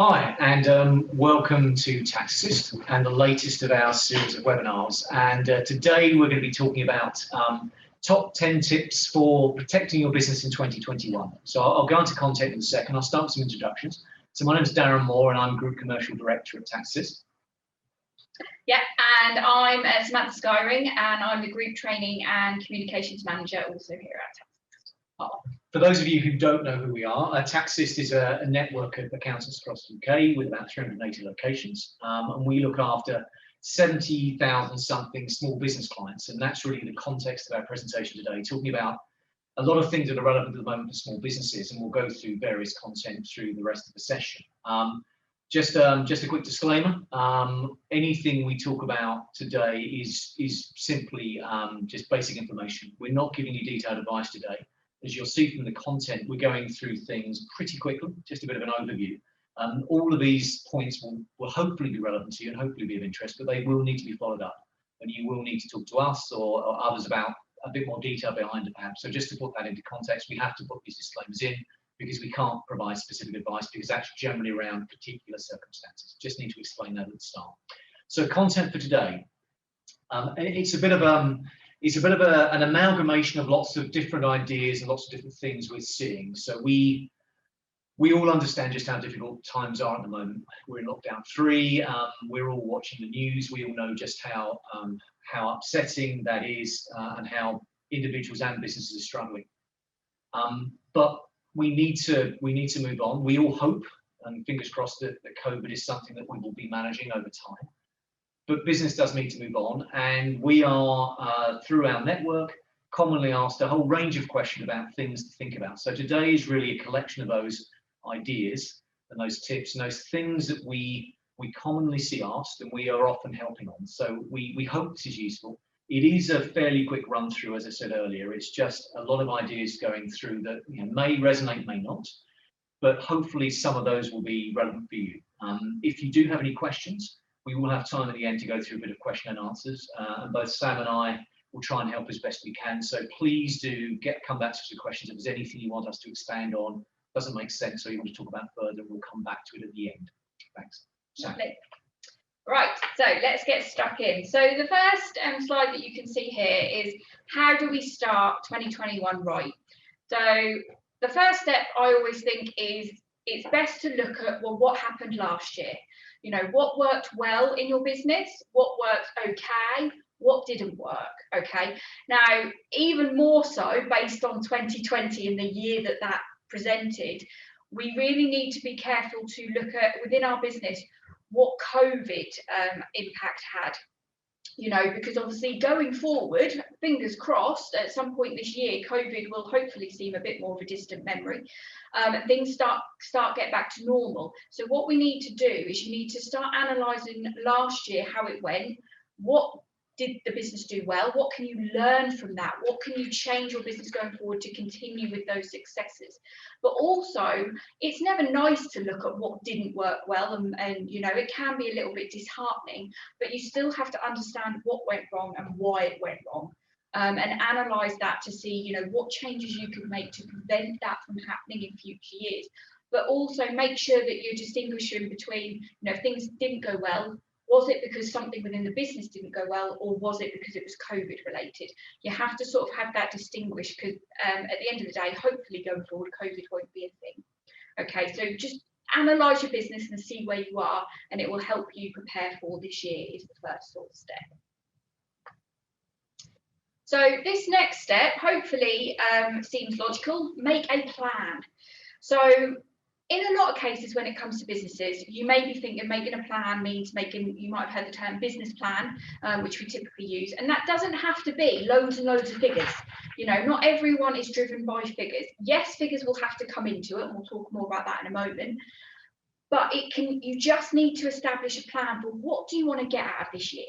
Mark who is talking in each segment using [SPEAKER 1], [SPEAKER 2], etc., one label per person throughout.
[SPEAKER 1] Hi, and welcome to Tax Assist and the latest of our series of webinars. And today we're going to be talking about top 10 tips for protecting your business in 2021. So I'll go into content in a second. I'll start with some introductions. So my name is Darren Moore and I'm Group Commercial Director at Tax Assist.
[SPEAKER 2] Yeah, and I'm Samantha Skyring and I'm the Group Training and Communications Manager also here at Tax Assist.
[SPEAKER 1] For those of you who don't know who we are, Tax Assist is a network of accountants across the UK with about 380 locations, and we look after 70,000 something small business clients, and that's really the context of our presentation today, talking about a lot of things that are relevant at the moment for small businesses, and we'll go through various content through the rest of the session. Just a quick disclaimer, anything we talk about today is simply just basic information. We're not giving you detailed advice today. As you'll see from the content, we're going through things pretty quickly, just a bit of an overview. All of these points will hopefully be relevant to you and hopefully be of interest, but they will need to be followed up. And you will need to talk to us or others about a bit more detail behind it perhaps. So just to put that into context, we have to put these disclaimers in because we can't provide specific advice because that's generally around particular circumstances. Just need to explain that at the start. So content for today. It's a bit of an amalgamation of lots of different ideas and lots of different things we're seeing. So we all understand just how difficult times are at the moment. We're in lockdown 3. We're all watching the news. We all know just how upsetting that is and how individuals and businesses are struggling. But we need to move on. We all hope, and fingers crossed, that COVID is something that we will be managing over time. But business does need to move on, and we are, through our network, commonly asked a whole range of questions about things to think about. So today is really a collection of those ideas and those tips and those things that we commonly see asked and we are often helping on. So we hope this is useful. It is a fairly quick run through, as I said earlier. It's just a lot of ideas going through that may resonate, may not, but hopefully some of those will be relevant for you. If you do have any questions, we will have time at the end to go through a bit of question and answers, and both Sam and I will try and help as best we can. So please do come back to us with questions. If there's anything you want us to expand on, doesn't make sense, or you want to talk about further, we'll come back to it at the end. Thanks. Sam.
[SPEAKER 2] Right, so let's get stuck in. So the first slide that you can see here is how do we start 2021 right? So the first step I always think is it's best to look at, well, what happened last year? What worked well in your business? What worked okay? What didn't work? Okay. Now, even more so based on 2020 and the year that presented, we really need to be careful to look at within our business what COVID impact had. Because obviously going forward, fingers crossed, at some point this year, COVID will hopefully seem a bit more of a distant memory. Things start get back to normal. So what we need to do is you need to start analysing last year how it went. What did the business do well? What can you learn from that? What can you change your business going forward to continue with those successes? But also, it's never nice to look at what didn't work well, and it can be a little bit disheartening, but you still have to understand what went wrong and why it went wrong. And analyse that to see, what changes you can make to prevent that from happening in future years. But also make sure that you're distinguishing between, if things didn't go well, was it because something within the business didn't go well, or was it because it was COVID related? You have to sort of have that distinguished, because at the end of the day, hopefully going forward, COVID won't be a thing. Okay, so just analyse your business and see where you are, and it will help you prepare for this year is the first sort of step. So this next step hopefully seems logical. Make a plan. So in a lot of cases when it comes to businesses, you may be thinking making a plan means you might have heard the term business plan, which we typically use, and that doesn't have to be loads and loads of figures. Not everyone is driven by figures. Yes, figures will have to come into it, and we'll talk more about that in a moment, but you just need to establish a plan for what do you want to get out of this year?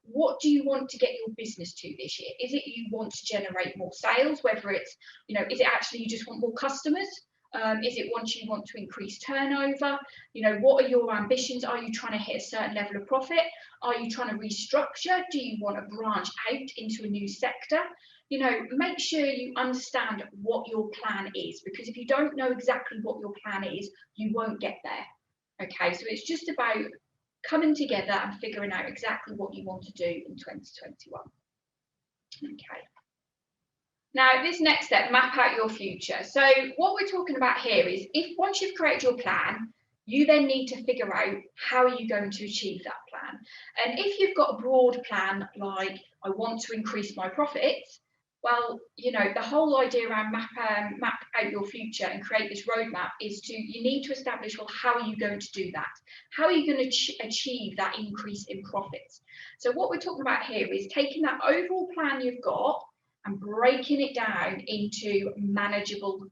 [SPEAKER 2] What do you want to get your business to this year? Is it you want to generate more sales, whether it's, is it actually you just want more customers? Is it once you want to increase turnover? What are your ambitions? Are you trying to hit a certain level of profit? Are you trying to restructure? Do you want to branch out into a new sector? Make sure you understand what your plan is, because if you don't know exactly what your plan is, you won't get there. Okay, so it's just about coming together and figuring out exactly what you want to do in 2021. Okay. Now, this next step, map out your future. So what we're talking about here is if once you've created your plan, you then need to figure out how are you going to achieve that plan. And if you've got a broad plan, like I want to increase my profits, well, you know, the whole idea around map out your future and create this roadmap is you need to establish, well, how are you going to do that? How are you going to achieve that increase in profits? So what we're talking about here is taking that overall plan you've got and breaking it down into manageable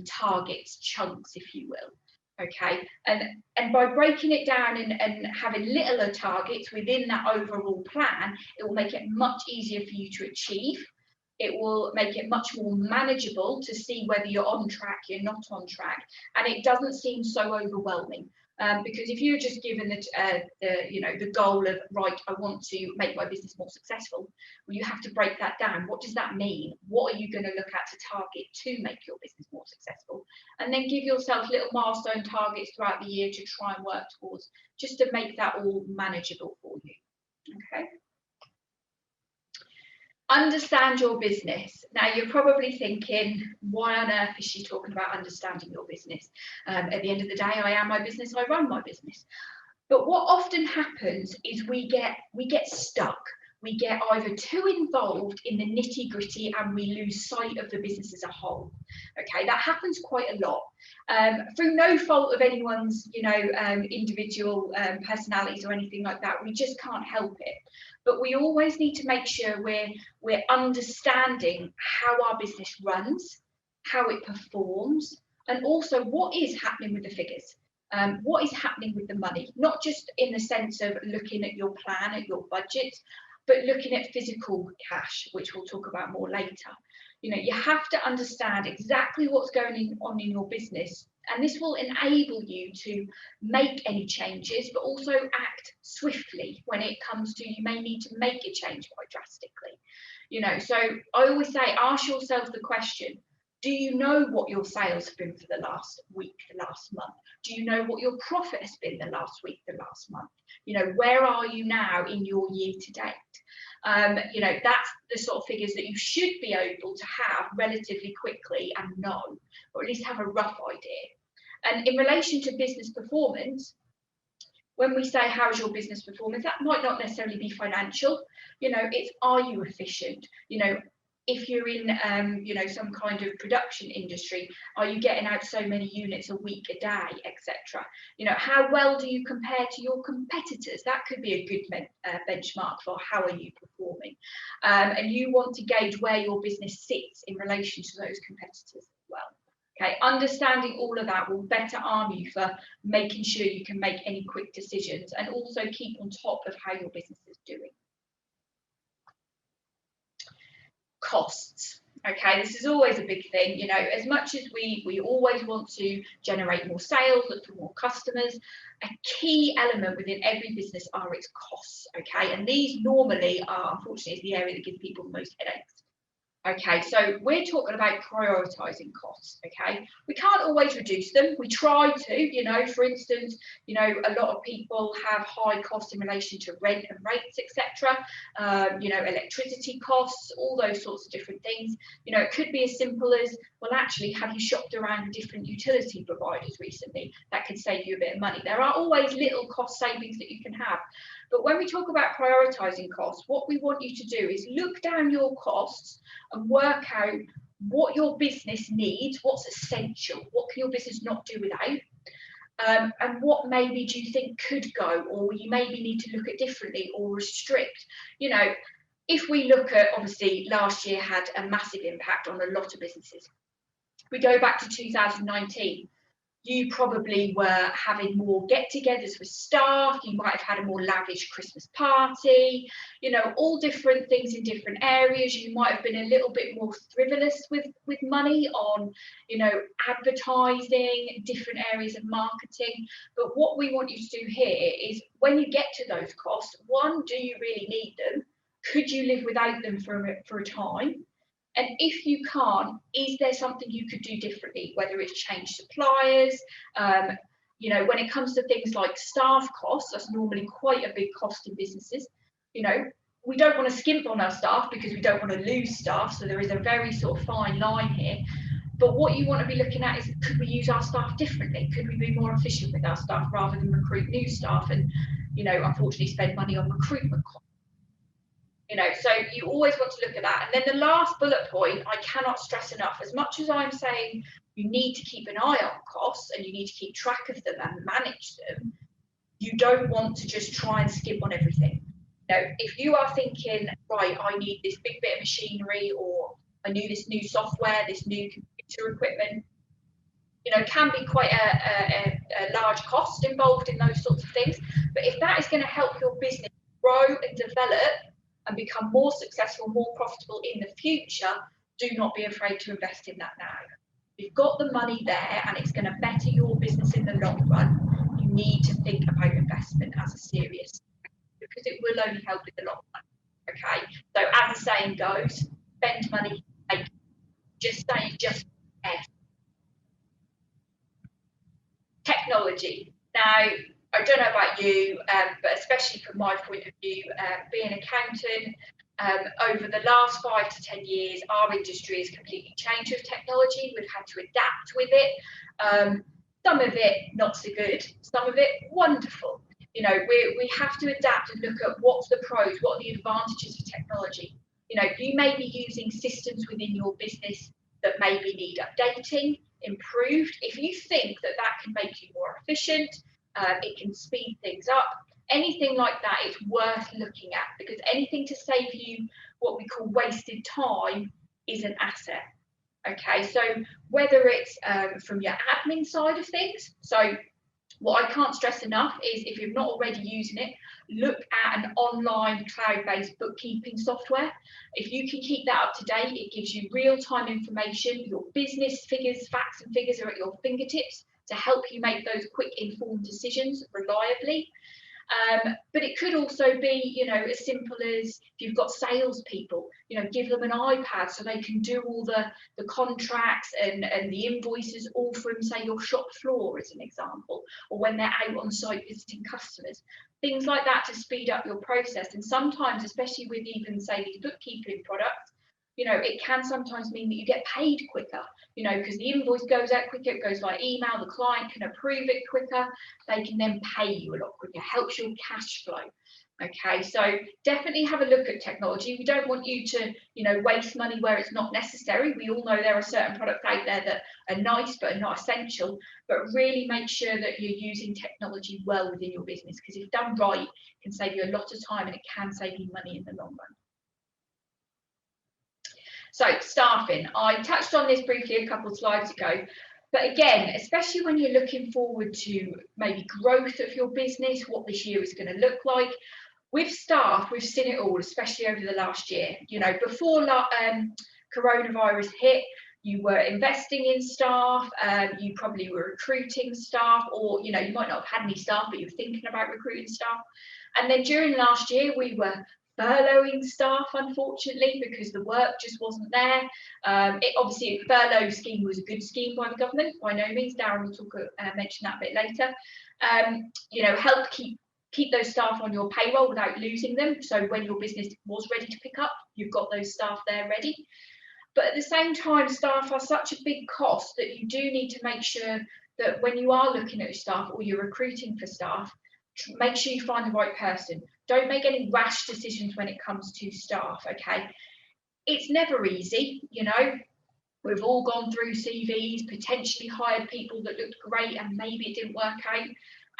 [SPEAKER 2] targets, chunks, if you will. Okay, and by breaking it down and having littler targets within that overall plan, it will make it much easier for you to achieve. It will make it much more manageable to see whether you're on track, you're not on track, and it doesn't seem so overwhelming. Because if you're just given the goal of, right, I want to make my business more successful, well, you have to break that down. What does that mean? What are you going to look at to target to make your business more successful? And then give yourself little milestone targets throughout the year to try and work towards, just to make that all manageable for you. Okay. Understand your business. Now you're probably thinking, why on earth is she talking about understanding your business? At the end of the day, I am my business, I run my business. But what often happens is we get stuck. We get either too involved in the nitty-gritty and we lose sight of the business as a whole. Okay, that happens quite a lot. Through no fault of anyone's, individual personalities or anything like that. We just can't help it. But we always need to make sure we're understanding how our business runs, how it performs, and also what is happening with the figures. What is happening with the money, not just in the sense of looking at your plan, at your budget, but looking at physical cash, which we'll talk about more later. You have to understand exactly what's going on in your business, and this will enable you to make any changes, but also act swiftly when it comes to, you may need to make a change quite drastically. So I always say, ask yourself the question, do you know what your sales have been for the last week, the last month? Do you know what your profit has been the last week, the last month? Where are you now in your year to date? That's the sort of figures that you should be able to have relatively quickly and know, or at least have a rough idea. And in relation to business performance, when we say how's your business performance, that might not necessarily be financial. It's, are you efficient? If you're in some kind of production industry, are you getting out so many units a week, a day, etc.? How well do you compare to your competitors? That could be a good benchmark for how are you performing. And you want to gauge where your business sits in relation to those competitors as well. Okay, understanding all of that will better arm you for making sure you can make any quick decisions and also keep on top of how your business is doing. Costs. Okay, this is always a big thing. As much as we always want to generate more sales, look for more customers, a key element within every business are its costs. Okay, and these normally are, unfortunately, is the area that gives people the most headaches. Okay, so we're talking about prioritising costs. Okay, we can't always reduce them. We try to, for instance, a lot of people have high costs in relation to rent and rates, etc. Electricity costs, all those sorts of different things. It could be as simple as, well, actually, have you shopped around different utility providers recently? That could save you a bit of money. There are always little cost savings that you can have. But when we talk about prioritising costs, what we want you to do is look down your costs and work out what your business needs, what's essential, what can your business not do without, and what maybe do you think could go, or you maybe need to look at differently or restrict. If we look at, obviously, last year had a massive impact on a lot of businesses. We go back to 2019. You probably were having more get-togethers with staff. You might have had a more lavish Christmas party, all different things in different areas. You might have been a little bit more frivolous with money on, advertising, different areas of marketing. But what we want you to do here is, when you get to those costs, one, do you really need them? Could you live without them for a time? And if you can't, is there something you could do differently, whether it's change suppliers, You know, when it comes to things like staff costs, that's normally quite a big cost in businesses. You know, we don't want to skimp on our staff because we don't want to lose staff. So there is a very sort of fine line here. But what you want to be looking at is, could we use our staff differently? Could we be more efficient with our staff rather than recruit new staff and, you know, unfortunately spend money on recruitment costs? You know, so you always want to look at that. And then the last bullet point, I cannot stress enough, as much as I'm saying you need to keep an eye on costs and you need to keep track of them and manage them, you don't want to just try and skip on everything. You know, if you are thinking, right, I need this big bit of machinery, or I need this new software, this new computer equipment, you know, can be quite a large cost involved in those sorts of things. But if that is going to help your business grow and develop and become more successful, more profitable in the future, do not be afraid to invest in that now. You've got the money there and it's going to better your business in the long run. You need to think about investment as a serious, because it will only help in the long run. Okay, so as the saying goes, spend money, make, just say, just F. Technology. Now, I don't know about you, but especially from my point of view, being an accountant, over the last 5 to 10 years, our industry has completely changed with technology. We've had to adapt with it. Some of it not so good, some of it wonderful. You know, we have to adapt and look at what's the pros, what are the advantages of technology. You know, you may be using systems within your business that maybe need updating, improved. If you think that that can make you more efficient, it can speed things up, anything like that, it's worth looking at, because anything to save you what we call wasted time is an asset. Okay, so whether it's from your admin side of things, so what I can't stress enough is, if you're not already using it, look at an online cloud-based bookkeeping software. If you can keep that up to date, it gives you real-time information. Your business figures, facts and figures are at your fingertips to help you make those quick, informed decisions reliably. But it could also be, you know, as simple as, if you've got salespeople, you know, give them an iPad so they can do all the contracts and the invoices all from, say, your shop floor, as an example, or when they're out on site visiting customers. Things like that to speed up your process. And sometimes, especially with even, say, these bookkeeping products, you know, it can sometimes mean that you get paid quicker, you know, because the invoice goes out quicker, it goes by email, the client can approve it quicker, they can then pay you a lot quicker, helps your cash flow. Okay, so definitely have a look at technology. We don't want you to, you know, waste money where it's not necessary. We all know there are certain products out there that are nice but are not essential, but really make sure that you're using technology well within your business, because if done right, it can save you a lot of time and it can save you money in the long run. So staffing, I touched on this briefly a couple of slides ago, but again, especially when you're looking forward to maybe growth of your business, what this year is going to look like. With staff, we've seen it all, especially over the last year. You know, before coronavirus hit, you were investing in staff, you probably were recruiting staff, or, you know, you might not have had any staff, but you were thinking about recruiting staff. And then during last year, we were furloughing staff, unfortunately, because the work just wasn't there. Obviously, a furlough scheme was a good scheme by the government, by no means. Darren will mention that a bit later. You know, help keep those staff on your payroll without losing them. So when your business was ready to pick up, you've got those staff there ready. But at the same time, staff are such a big cost that you do need to make sure that when you are looking at your staff or you're recruiting for staff, make sure you find the right person. Don't make any rash decisions when it comes to staff, okay? It's never easy, you know. We've all gone through CVs, potentially hired people that looked great and maybe it didn't work out.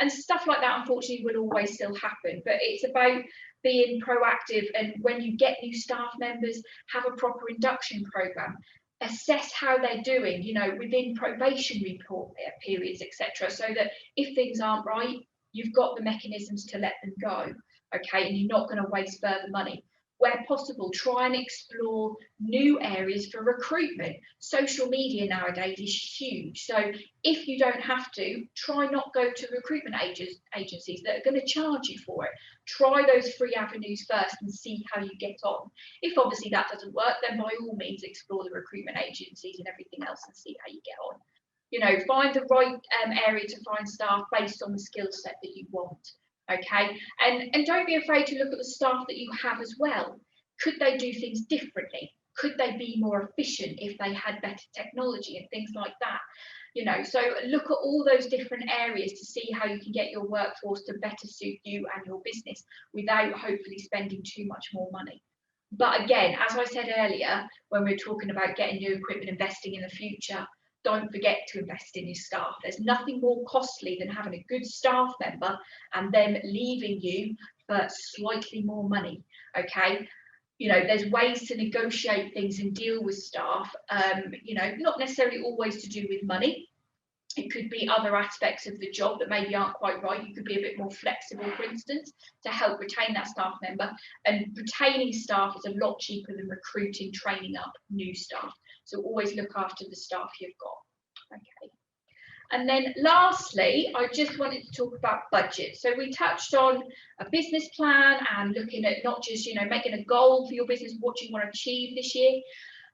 [SPEAKER 2] And stuff like that, unfortunately, will always still happen. But it's about being proactive, and when you get new staff members, have a proper induction program. Assess how they're doing, you know, within probationary periods, etc. So that if things aren't right, you've got the mechanisms to let them go, okay, and you're not going to waste further money. Where possible, try and explore new areas for recruitment. Social media nowadays is huge, so if you don't have to, try not go to recruitment agencies that are going to charge you for it. Try those free avenues first and see how you get on. If obviously that doesn't work, then by all means explore the recruitment agencies and everything else and see how you get on. You know, find the right area to find staff based on the skill set that you want. Okay, and don't be afraid to look at the staff that you have as well. Could they do things differently? Could they be more efficient if they had better technology and things like that? You know, so look at all those different areas to see how you can get your workforce to better suit you and your business without hopefully spending too much more money. But again, as I said earlier, when we're talking about getting new equipment, investing in the future, don't forget to invest in your staff. There's nothing more costly than having a good staff member and them leaving you for slightly more money. Okay. You know, there's ways to negotiate things and deal with staff, you know, not necessarily always to do with money. It could be other aspects of the job that maybe aren't quite right. You could be a bit more flexible, for instance, to help retain that staff member. And retaining staff is a lot cheaper than recruiting, training up new staff. So always look after the staff you've got. Okay. And then lastly, I just wanted to talk about budget. So we touched on a business plan and looking at not just, you know, making a goal for your business, what you want to achieve this year.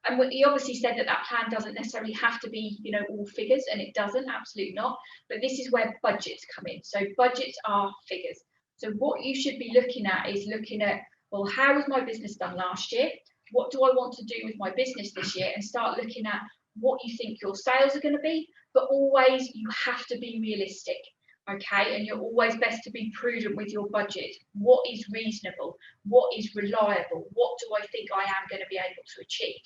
[SPEAKER 2] And he obviously said that that plan doesn't necessarily have to be, you know, all figures, and it doesn't, absolutely not. But this is where budgets come in. So budgets are figures. So what you should be looking at is looking at, well, how was my business done last year? What do I want to do with my business this year? And start looking at what you think your sales are going to be. But always you have to be realistic. Okay, and you're always best to be prudent with your budget. What is reasonable? What is reliable? What do I think I am going to be able to achieve?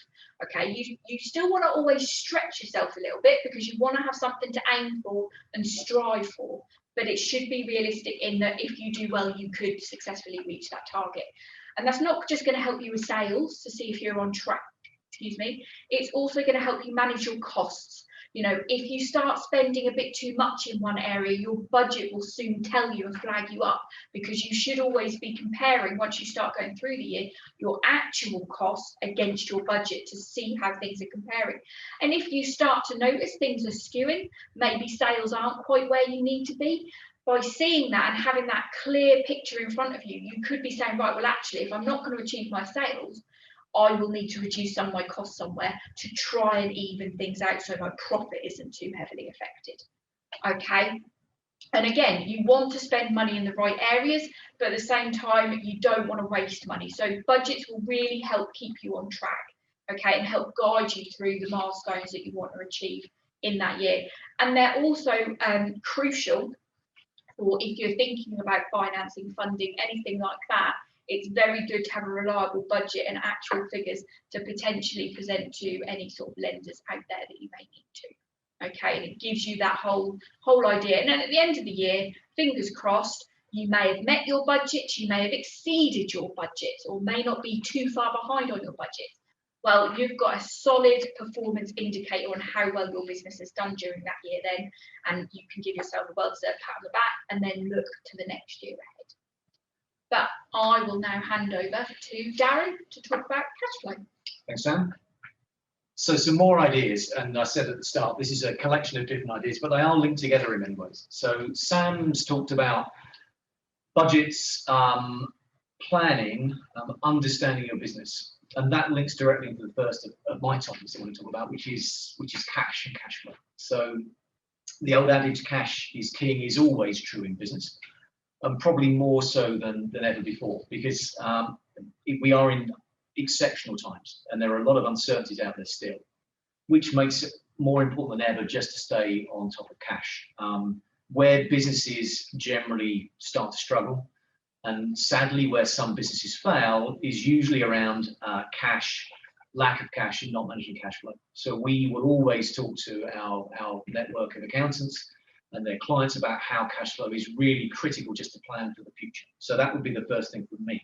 [SPEAKER 2] Okay, you still want to always stretch yourself a little bit because you want to have something to aim for and strive for, but it should be realistic in that if you do well, you could successfully reach that target. And that's not just going to help you with sales to see if you're on track, excuse me, it's also going to help you manage your costs. You know, if you start spending a bit too much in one area, your budget will soon tell you and flag you up, because you should always be comparing, once you start going through the year, your actual costs against your budget to see how things are comparing. And if you start to notice things are skewing, maybe sales aren't quite where you need to be, by seeing that and having that clear picture in front of you, you could be saying, right, well, actually, if I'm not going to achieve my sales, I will need to reduce some of my costs somewhere to try and even things out so my profit isn't too heavily affected. Okay. And again, you want to spend money in the right areas, but at the same time, you don't want to waste money. So budgets will really help keep you on track, okay, and help guide you through the milestones that you want to achieve in that year. And they're also crucial for if you're thinking about financing, funding, anything like that. It's very good to have a reliable budget and actual figures to potentially present to any sort of lenders out there that you may need to. Okay, and it gives you that whole idea. And then at the end of the year, fingers crossed, you may have met your budget, you may have exceeded your budget, or may not be too far behind on your budget. Well, you've got a solid performance indicator on how well your business has done during that year then, and you can give yourself a well-deserved pat on the back and then look to the next year ahead. But I will now hand over to Darren to talk about cash flow.
[SPEAKER 1] Thanks, Sam. So some more ideas, and I said at the start, this is a collection of different ideas, but they are linked together in many ways. So Sam's talked about budgets, planning, understanding your business, and that links directly into the first of my topics I want to talk about, which is cash and cash flow. So the old adage, cash is king, is always true in business. And probably more so than ever before, because we are in exceptional times and there are a lot of uncertainties out there still, which makes it more important than ever just to stay on top of cash. Where businesses generally start to struggle, and sadly where some businesses fail, is usually around cash, lack of cash and not managing cash flow. So we will always talk to our network of accountants and their clients about how cash flow is really critical just to plan for the future. So that would be the first thing for me,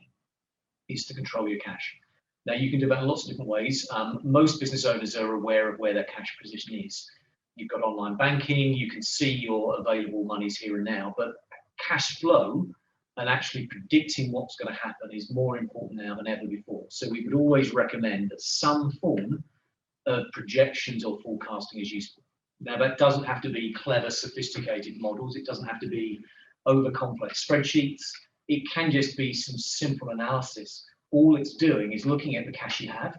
[SPEAKER 1] is to control your cash. Now you can do that in lots of different ways. Most business owners are aware of where their cash position is. You've got online banking, you can see your available monies here and now, but cash flow and actually predicting what's going to happen is more important now than ever before. So we would always recommend that some form of projections or forecasting is useful. Now, that doesn't have to be clever, sophisticated models. It doesn't have to be over complex spreadsheets. It can just be some simple analysis. All it's doing is looking at the cash you have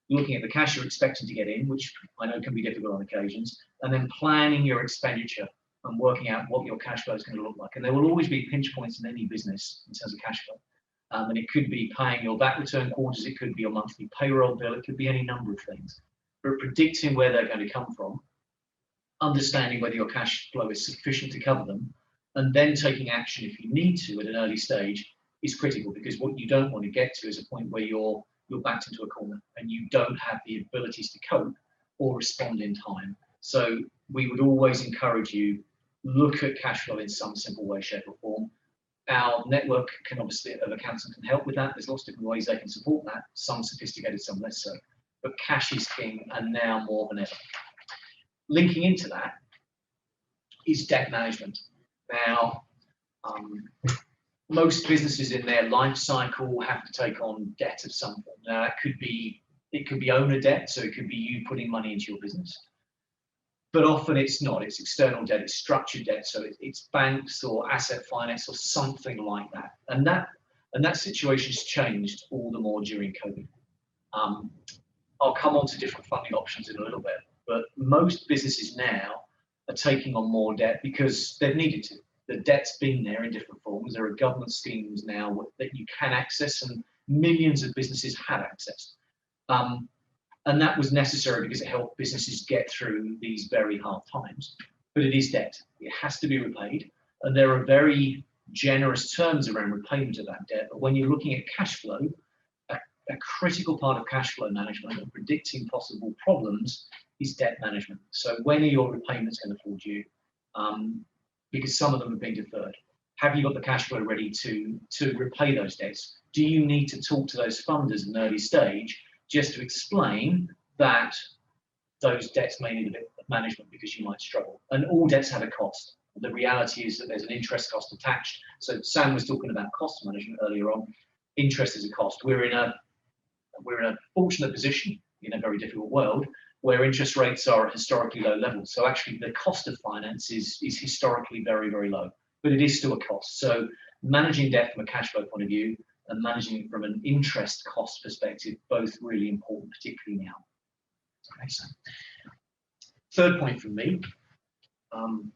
[SPEAKER 1] looking at the cash you're expecting to get in, which I know can be difficult on occasions, and then planning your expenditure and working out what your cash flow is going to look like. And there will always be pinch points in any business in terms of cash flow. And it could be paying your VAT return quarters, it could be your monthly payroll bill, it could be any number of things. But predicting where they're going to come from, understanding whether your cash flow is sufficient to cover them, and then taking action if you need to at an early stage is critical, because what you don't want to get to is a point where you're backed into a corner and you don't have the abilities to cope or respond in time. So we would always encourage you, look at cash flow in some simple way, shape or form. Our network can obviously, of accountants can help with that. There's lots of different ways they can support that, some sophisticated, some less so. But cash is king, and now more than ever. Linking into that is debt management. Now, most businesses in their life cycle have to take on debt of some form. Now, it could be owner debt, so it could be you putting money into your business. But often it's not. It's external debt, it's structured debt, so it's banks or asset finance or something like that. And that situation's changed all the more during COVID. I'll come on to different funding options in a little bit, but most businesses now are taking on more debt because they've needed to. The debt's been there in different forms. There are government schemes now that you can access, and millions of businesses have access. And that was necessary because it helped businesses get through these very hard times. But it is debt. It has to be repaid. And there are very generous terms around repayment of that debt. But when you're looking at cash flow, a critical part of cash flow management and predicting possible problems is debt management. So when are your repayments going to fall due? Because some of them have been deferred. Have you got the cash flow ready to repay those debts? Do you need to talk to those funders in an early stage just to explain that those debts may need a bit of management because you might struggle? And all debts have a cost. The reality is that there's an interest cost attached. So Sam was talking about cost management earlier on. Interest is a cost. We're in a fortunate position in a very difficult world where interest rates are at historically low levels. So actually the cost of finance is historically very, very low, but it is still a cost. So managing debt from a cash flow point of view and managing it from an interest cost perspective, both really important, particularly now. Okay, so third point from me, I'm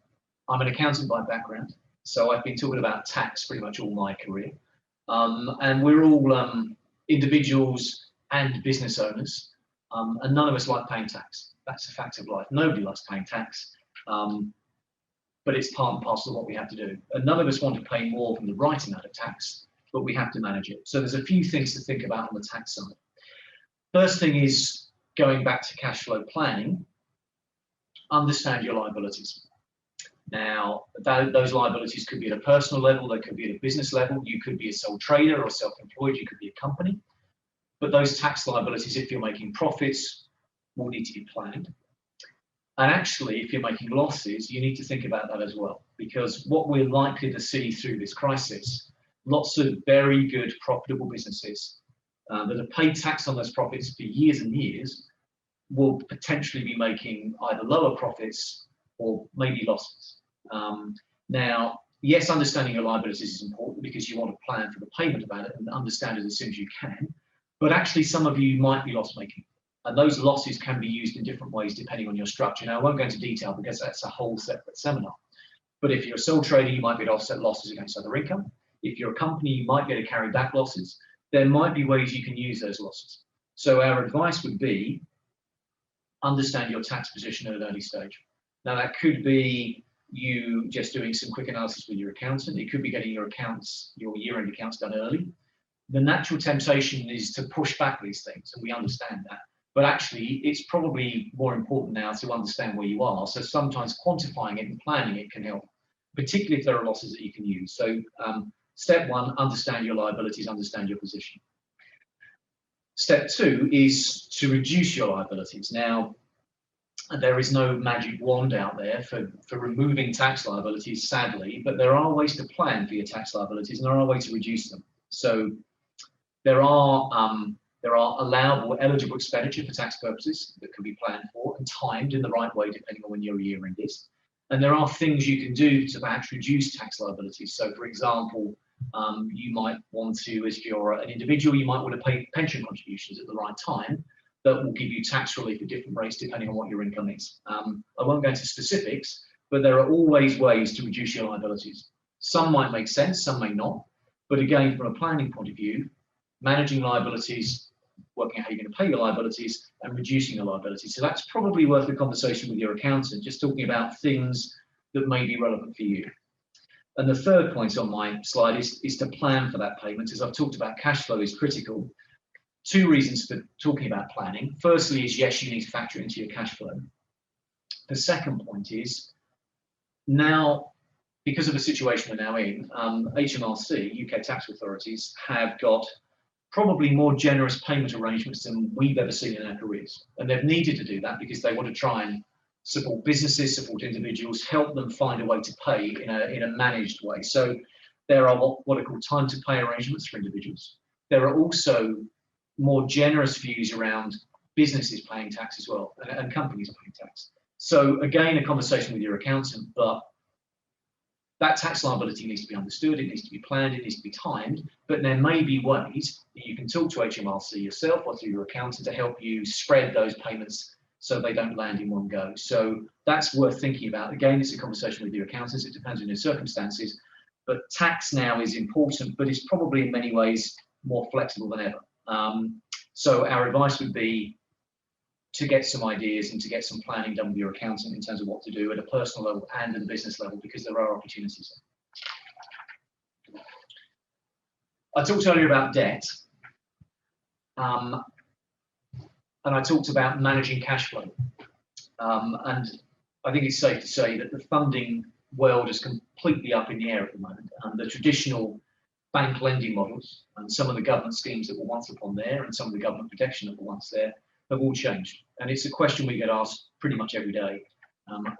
[SPEAKER 1] an accountant by background, so I've been talking about tax pretty much all my career. And we're all individuals and business owners, and none of us like paying tax. That's a fact of life. Nobody likes paying tax, but it's part and parcel of what we have to do. And none of us want to pay more than the right amount of tax, but we have to manage it. So there's a few things to think about on the tax side. First thing is going back to cash flow planning, understand your liabilities. Now, those liabilities could be at a personal level, they could be at a business level, you could be a sole trader or self-employed, you could be a company. But those tax liabilities, if you're making profits, will need to be planned. And actually, if you're making losses, you need to think about that as well, because what we're likely to see through this crisis, lots of very good profitable businesses that have paid tax on those profits for years and years will potentially be making either lower profits or maybe losses. Now, yes, understanding your liabilities is important because you want to plan for the payment about it and understand it as soon as you can. But actually, some of you might be loss making, and those losses can be used in different ways depending on your structure. Now, I won't go into detail because that's a whole separate seminar. But if you're a sole trader, you might be able to offset losses against other income. If you're a company, you might be able to carry back losses. There might be ways you can use those losses. So our advice would be understand your tax position at an early stage. Now, that could be you just doing some quick analysis with your accountant. It could be getting your accounts, your year-end accounts done early. The natural temptation is to push back these things, and we understand that. But actually, it's probably more important now to understand where you are. So sometimes quantifying it and planning it can help, particularly if there are losses that you can use. So step one, understand your liabilities, understand your position. Step two is to reduce your liabilities. Now, there is no magic wand out there for removing tax liabilities, sadly, but there are ways to plan for your tax liabilities and there are ways to reduce them. So there are allowable, eligible expenditure for tax purposes that can be planned for and timed in the right way depending on when your year end is. And there are things you can do to perhaps reduce tax liabilities. So for example, you might want to, if you're an individual, you might want to pay pension contributions at the right time. that will give you tax relief at different rates depending on what your income is. I won't go into specifics, but there are always ways to reduce your liabilities. Some might make sense, some may not. But again, from a planning point of view, managing liabilities, working out how you're going to pay your liabilities, and reducing your liabilities. So that's probably worth a conversation with your accountant, just talking about things that may be relevant for you. And the third point on my slide is to plan for that payment. As I've talked about, cash flow is critical. Two reasons for talking about planning. Firstly is, yes, you need to factor it into your cash flow. The second point is, now, because of the situation we're now in, HMRC, UK tax authorities, have got probably more generous payment arrangements than we've ever seen in our careers. And they've needed to do that because they want to try and support businesses, support individuals, help them find a way to pay in a managed way. So there are what are called time to pay arrangements for individuals. There are also more generous views around businesses paying tax as well, and companies paying tax. So again, a conversation with your accountant, but that tax liability needs to be understood, it needs to be planned, it needs to be timed, but there may be ways that you can talk to HMRC yourself or through your accountant to help you spread those payments so they don't land in one go. So that's worth thinking about. Again, it's a conversation with your accountants, it depends on your circumstances, but tax now is important, but it's probably in many ways more flexible than ever. So our advice would be to get some ideas and to get some planning done with your accountant in terms of what to do at a personal level and at a business level, because there are opportunities. I talked earlier about debt, and I talked about managing cash flow. And I think it's safe to say that the funding world is completely up in the air at the moment. The traditional bank lending models and some of the government schemes that were once upon there and some of the government protection that were once there have all changed. And it's a question we get asked pretty much every day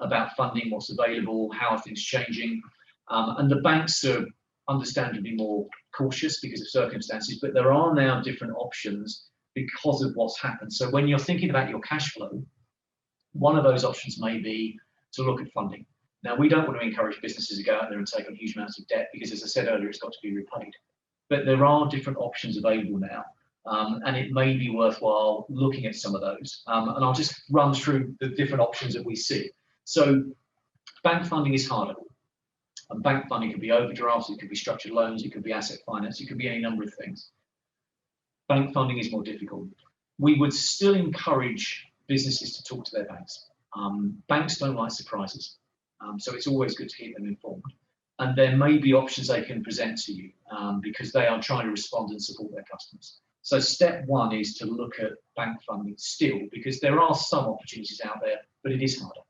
[SPEAKER 1] about funding, what's available, how are things changing. And the banks are understandably more cautious because of circumstances, but there are now different options because of what's happened. So when you're thinking about your cash flow, one of those options may be to look at funding. Now, we don't want to encourage businesses to go out there and take on huge amounts of debt because, as I said earlier, it's got to be repaid. But there are different options available now. And it may be worthwhile looking at some of those. And I'll just run through the different options that we see. So bank funding is harder. And bank funding could be overdrafts, it could be structured loans, it could be asset finance, it could be any number of things. Bank funding is more difficult. We would still encourage businesses to talk to their banks. Banks don't like surprises. So it's always good to keep them informed. And there may be options they can present to you because they are trying to respond and support their customers. So step one is to look at bank funding still, because there are some opportunities out there, but it is harder.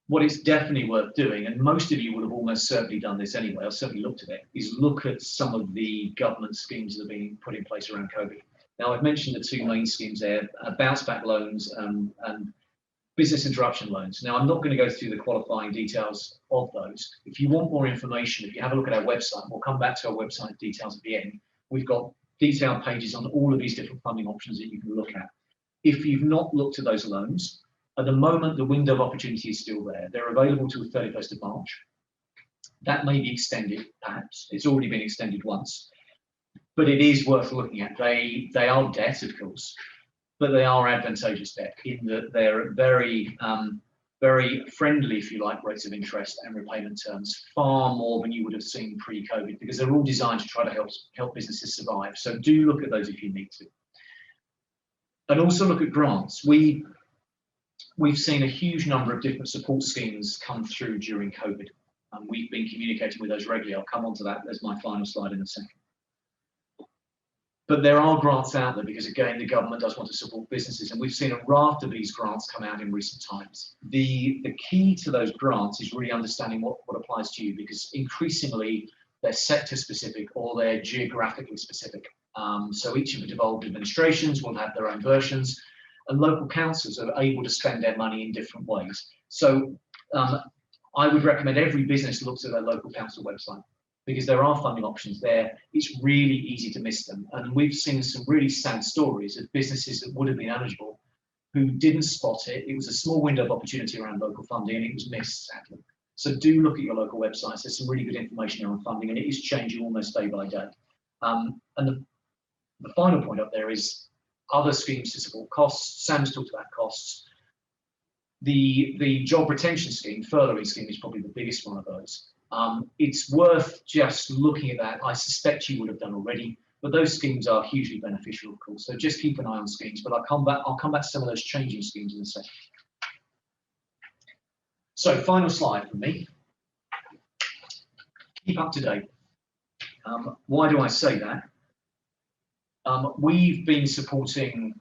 [SPEAKER 1] What is definitely worth doing, and most of you would have almost certainly done this anyway, or certainly looked at it, is look at some of the government schemes that are being put in place around COVID. Now, I've mentioned the two main schemes there, bounce back loans and business interruption loans. Now, I'm not going to go through the qualifying details of those. If you want more information, if you have a look at our website, we'll come back to our website details at the end. We've got detailed pages on all of these different funding options that you can look at. If you've not looked at those loans, at the moment, the window of opportunity is still there. They're available till the 31st of March. That may be extended, perhaps. It's already been extended once. But it is worth looking at. They are debt, of course, but they are advantageous debt in that they're very, very friendly, if you like, rates of interest and repayment terms, far more than you would have seen pre-COVID, because they're all designed to try to help businesses survive. So do look at those if you need to. And also look at grants. We've seen a huge number of different support schemes come through during COVID. And we've been communicating with those regularly. I'll come on to that as my final slide in a second. But there are grants out there because, again, the government does want to support businesses. And we've seen a raft of these grants come out in recent times. The key to those grants is really understanding what applies to you, because increasingly they're sector specific or they're geographically specific. So each of the devolved administrations will have their own versions, and local councils are able to spend their money in different ways. So I would recommend every business looks at their local council website, because there are funding options there. It's really easy to miss them. And we've seen some really sad stories of businesses that would have been eligible who didn't spot it. It was a small window of opportunity around local funding and it was missed, sadly. So do look at your local websites. There's some really good information around funding, and it is changing almost day by day. And the final point up there is other schemes to support costs. Sam's talked about costs. The job retention scheme, furloughing scheme, is probably the biggest one of those. It's worth just looking at that. I suspect you would have done already, but those schemes are hugely beneficial, of course. So just keep an eye on schemes. But I'll come back to some of those changing schemes in a second. So final slide from me. Keep up to date. Why do I say that? We've been supporting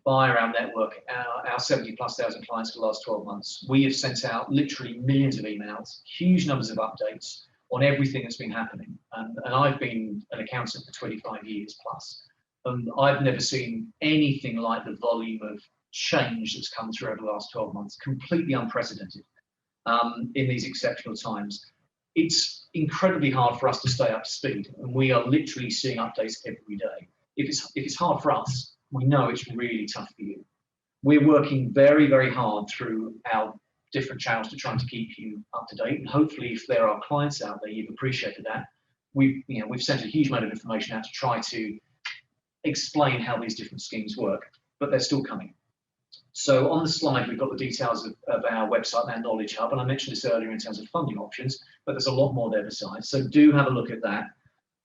[SPEAKER 1] via our network our 70+ thousand clients for the last 12 months. We have sent out literally millions of emails, huge numbers of updates on everything that's been happening. And I've been an accountant for 25 years plus. And I've never seen anything like the volume of change that's come through over the last 12 months, completely unprecedented in these exceptional times. It's incredibly hard for us to stay up to speed, and we are literally seeing updates every day. If it's hard for us, we know it's really tough for you. We're working very, very hard through our different channels to try to keep you up to date. And hopefully, if there are clients out there, you've appreciated that. We've sent a huge amount of information out to try to explain how these different schemes work, but they're still coming. So on the slide, we've got the details of our website, our Knowledge Hub, and I mentioned this earlier in terms of funding options, but there's a lot more there besides. So do have a look at that,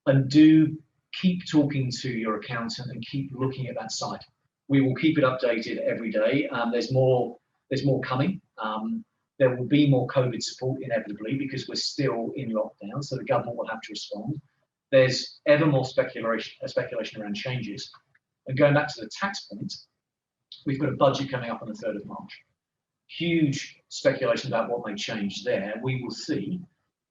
[SPEAKER 1] and do keep talking to your accountant and keep looking at that site. We will keep it updated every day. There's more coming. There will be more COVID support inevitably because we're still in lockdown, so the government will have to respond. There's ever more speculation around changes. And going back to the tax point, we've got a budget coming up on the 3rd of March. Huge speculation about what may change there. We will see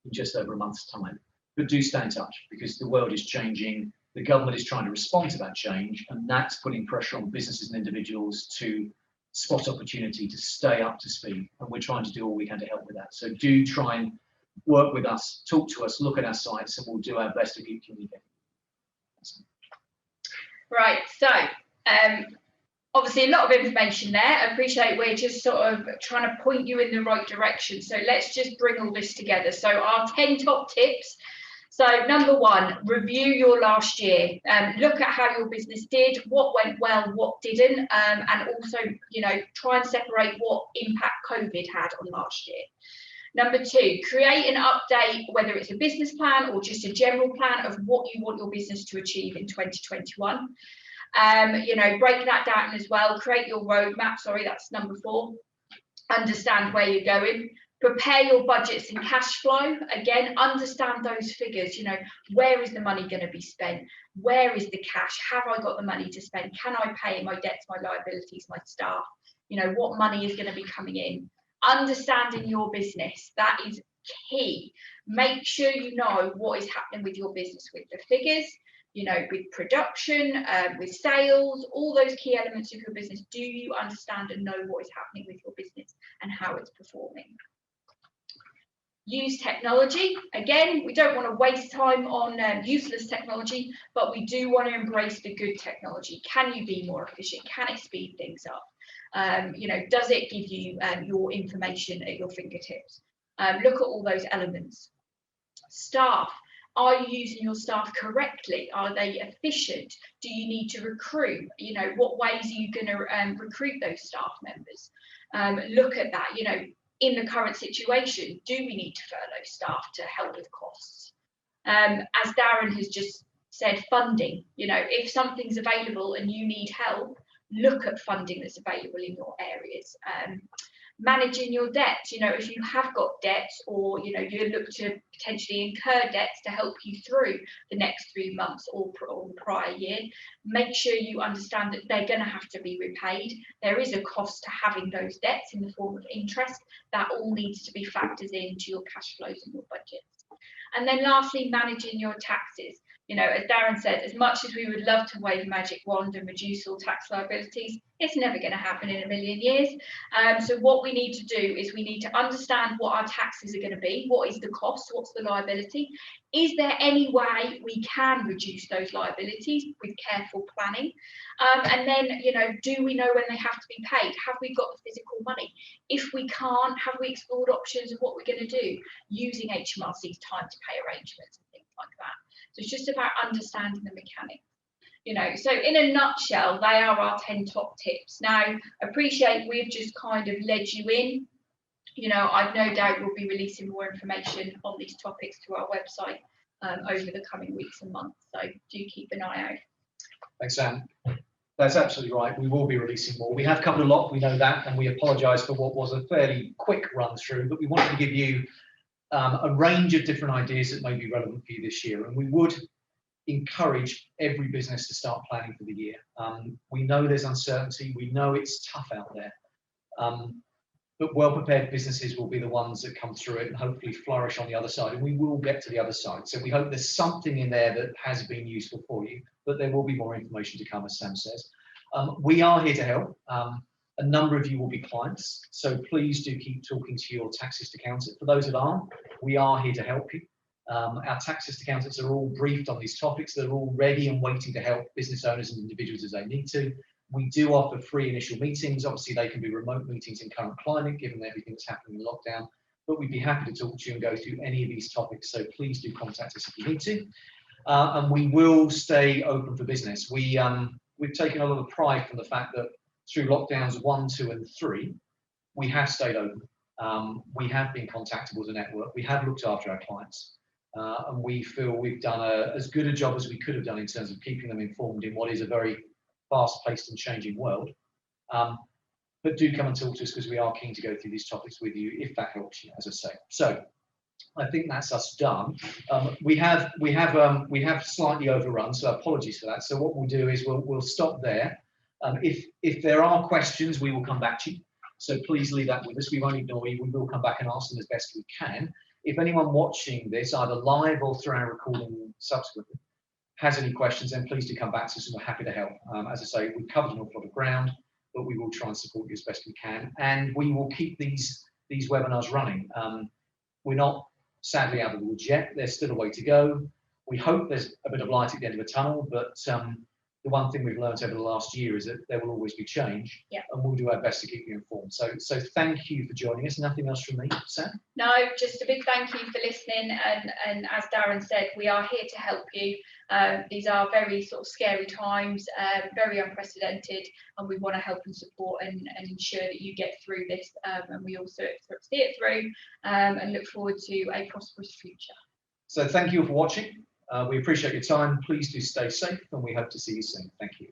[SPEAKER 1] in just over a month's time. But do stay in touch because the world is changing. The government is trying to respond to that change, and that's putting pressure on businesses and individuals to spot opportunity to stay up to speed. And we're trying to do all we can to help with that. So do try and work with us, talk to us, look at our sites, and we'll do our best to keep communicating.
[SPEAKER 2] Right, so obviously a lot of information there. I appreciate we're just sort of trying to point you in the right direction. So let's just bring all this together. So our 10 top tips. So number 1, review your last year. Look at how your business did, what went well, what didn't, and also, try and separate what impact COVID had on last year. Number 2, create an update, whether it's a business plan or just a general plan of what you want your business to achieve in 2021. Break that down as well. Create your roadmap. Sorry, that's number 4. Understand where you're going. Prepare your budgets and cash flow. Again, understand those figures. Where is the money going to be spent? Where is the cash? Have I got the money to spend? Can I pay my debts, my liabilities, my staff? What money is going to be coming in? Understanding your business. That is key. Make sure you know what is happening with your business, with the figures, with production, with sales, all those key elements of your business. Do you understand and know what is happening with your business and how it's performing? Use technology. Again, we don't want to waste time on useless technology, but we do want to embrace the good technology. Can you be more efficient? Can it speed things up? Does it give you your information at your fingertips? Look at all those elements. Staff. Are you using your staff correctly? Are they efficient? Do you need to recruit? What ways are you going to recruit those staff members? Look at that. In the current situation, do we need to furlough staff to help with costs? As Darren has just said, funding. If something's available and you need help, look at funding that's available in your areas. Managing your debts. If you have got debts or you look to potentially incur debts to help you through the next 3 months or the prior year, make sure you understand that they're going to have to be repaid. There is a cost to having those debts in the form of interest. That all needs to be factored into your cash flows and your budgets. And then lastly, managing your taxes. As Darren said, as much as we would love to wave a magic wand and reduce all tax liabilities, it's never going to happen in a million years. So what we need to do is we need to understand what our taxes are going to be. What is the cost? What's the liability? Is there any way we can reduce those liabilities with careful planning? And then, do we know when they have to be paid? Have we got the physical money? If we can't, have we explored options of what we're going to do using HMRC's time to pay arrangements and things like that? So it's just about understanding the mechanics. You know, so in a nutshell, they are our 10 top tips. Now, appreciate we've just kind of led you in. You know, I've no doubt we'll be releasing more information on these topics to our website over the coming weeks and months. So do keep an eye out.
[SPEAKER 1] Thanks, Sam. That's absolutely right. We will be releasing more. We have covered a lot, we know that, and we apologise for what was a fairly quick run through, but we wanted to give you a range of different ideas that may be relevant for you this year. And we would encourage every business to start planning for the year. We know there's uncertainty, we know it's tough out there, but well-prepared businesses will be the ones that come through it and hopefully flourish on the other side, and we will get to the other side. So we hope there's something in there that has been useful for you, but there will be more information to come, as Sam says. We are here to help. A number of you will be clients, so please do keep talking to your taxist accountant. For those that aren't, we are here to help you. Our taxist accountants are all briefed on these topics. They're all ready and waiting to help business owners and individuals as they need to. We do offer free initial meetings. Obviously, they can be remote meetings in current climate, given everything that's happening in lockdown. But we'd be happy to talk to you and go through any of these topics. So please do contact us if you need to. And we will stay open for business. We've taken a lot of pride from the fact that through lockdowns 1, 2, and 3, we have stayed open. We have been contactable as a network. We have looked after our clients. And we feel we've done as good a job as we could have done in terms of keeping them informed in what is a very fast-paced and changing world. But do come and talk to us, because we are keen to go through these topics with you if that helps you, as I say. So I think that's us done. We have slightly overrun, so apologies for that. So what we'll do is we'll stop there. If there are questions, we will come back to you. So please leave that with us. We won't ignore you. We will come back and answer them as best we can. If anyone watching this, either live or through our recording subsequently, has any questions, then please do come back to us and we're happy to help. As I say, we've covered an awful lot of ground, but we will try and support you as best we can. And we will keep these webinars running. We're not sadly out of the woods yet. There's still a way to go. We hope there's a bit of light at the end of the tunnel, but the one thing we've learned over the last year is that there will always be change, and we'll do our best to keep you informed. So thank you for joining us. Nothing else from me, Sam?
[SPEAKER 2] No, just a big thank you for listening. And as Darren said, we are here to help you. These are very sort of scary times, very unprecedented, and we want to help and support and ensure that you get through this. And we also see it through and look forward to a prosperous future.
[SPEAKER 1] So thank you for watching. We appreciate your time. Please do stay safe, and we hope to see you soon. Thank you.